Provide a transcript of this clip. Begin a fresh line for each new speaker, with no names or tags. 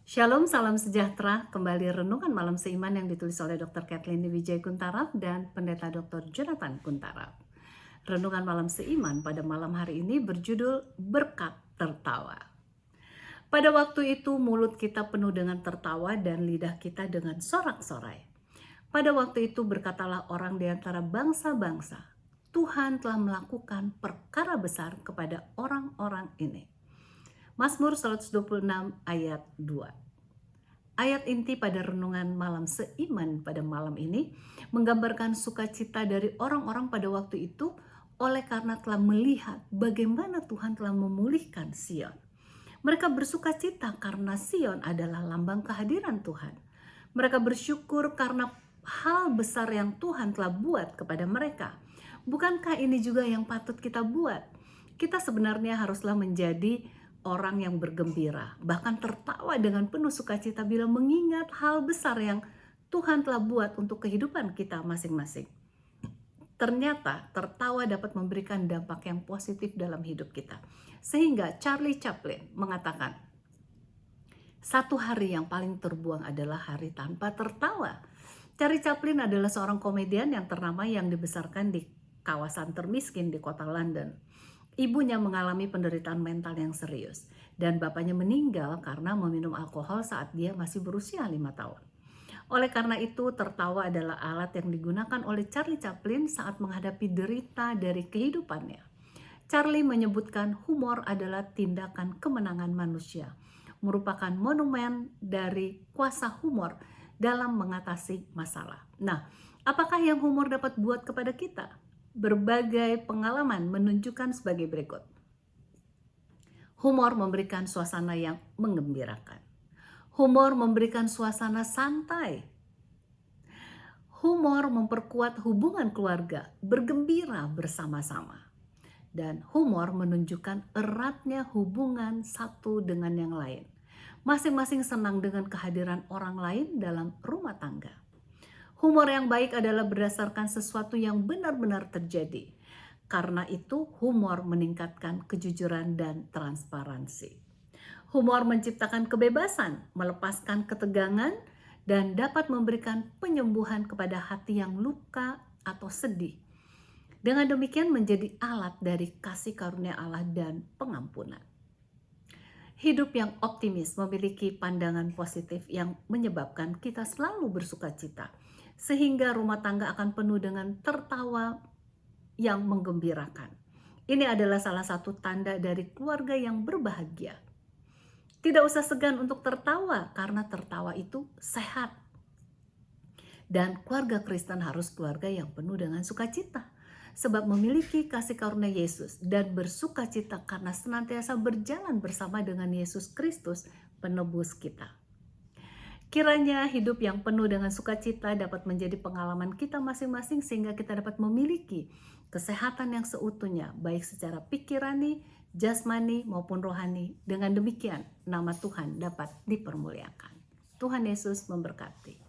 Shalom, salam sejahtera. Kembali renungan malam seiman yang ditulis oleh Dr. Kathleen Wijaya Kuntaraf dan Pendeta Dr. Jonathan Kuntaraf. Renungan malam seiman pada malam hari ini berjudul Berkat Tertawa. Pada waktu itu mulut kita penuh dengan tertawa dan lidah kita dengan sorak-sorai. Pada waktu itu berkatalah orang di antara bangsa-bangsa, Tuhan telah melakukan perkara besar kepada orang-orang ini. Mazmur 126 ayat 2. Ayat inti pada renungan malam seiman pada malam ini menggambarkan sukacita dari orang-orang pada waktu itu oleh karena telah melihat bagaimana Tuhan telah memulihkan Sion. Mereka bersukacita karena Sion adalah lambang kehadiran Tuhan. Mereka bersyukur karena hal besar yang Tuhan telah buat kepada mereka. Bukankah ini juga yang patut kita buat? Kita sebenarnya haruslah menjadi orang yang bergembira, bahkan tertawa dengan penuh sukacita bila mengingat hal besar yang Tuhan telah buat untuk kehidupan kita masing-masing. Ternyata tertawa dapat memberikan dampak yang positif dalam hidup kita. Sehingga Charlie Chaplin mengatakan, satu hari yang paling terbuang adalah hari tanpa tertawa. Charlie Chaplin adalah seorang komedian yang ternama yang dibesarkan di kawasan termiskin di kota London. Ibunya mengalami penderitaan mental yang serius dan bapaknya meninggal karena meminum alkohol saat dia masih berusia 5 tahun. Oleh karena itu, tertawa adalah alat yang digunakan oleh Charlie Chaplin saat menghadapi derita dari kehidupannya. Charlie menyebutkan humor adalah tindakan kemenangan manusia, merupakan monumen dari kuasa humor dalam mengatasi masalah. Nah, apakah yang humor dapat buat kepada kita? Berbagai pengalaman menunjukkan sebagai berikut. Humor memberikan suasana yang menggembirakan. Humor memberikan suasana santai. Humor memperkuat hubungan keluarga, bergembira bersama-sama. Dan humor menunjukkan eratnya hubungan satu dengan yang lain. Masing-masing senang dengan kehadiran orang lain dalam rumah tangga. Humor yang baik adalah berdasarkan sesuatu yang benar-benar terjadi. Karena itu, humor meningkatkan kejujuran dan transparansi. Humor menciptakan kebebasan, melepaskan ketegangan, dan dapat memberikan penyembuhan kepada hati yang luka atau sedih. Dengan demikian menjadi alat dari kasih karunia Allah dan pengampunan. Hidup yang optimis memiliki pandangan positif yang menyebabkan kita selalu bersukacita, sehingga rumah tangga akan penuh dengan tertawa yang menggembirakan. Ini adalah salah satu tanda dari keluarga yang berbahagia. Tidak usah segan untuk tertawa, karena tertawa itu sehat. Dan keluarga Kristen harus keluarga yang penuh dengan sukacita, sebab memiliki kasih karunia Yesus dan bersukacita karena senantiasa berjalan bersama dengan Yesus Kristus, penebus kita. Kiranya hidup yang penuh dengan sukacita dapat menjadi pengalaman kita masing-masing sehingga kita dapat memiliki kesehatan yang seutuhnya, baik secara pikirani, jasmani maupun rohani. Dengan demikian nama Tuhan dapat dipermuliakan. Tuhan Yesus memberkati.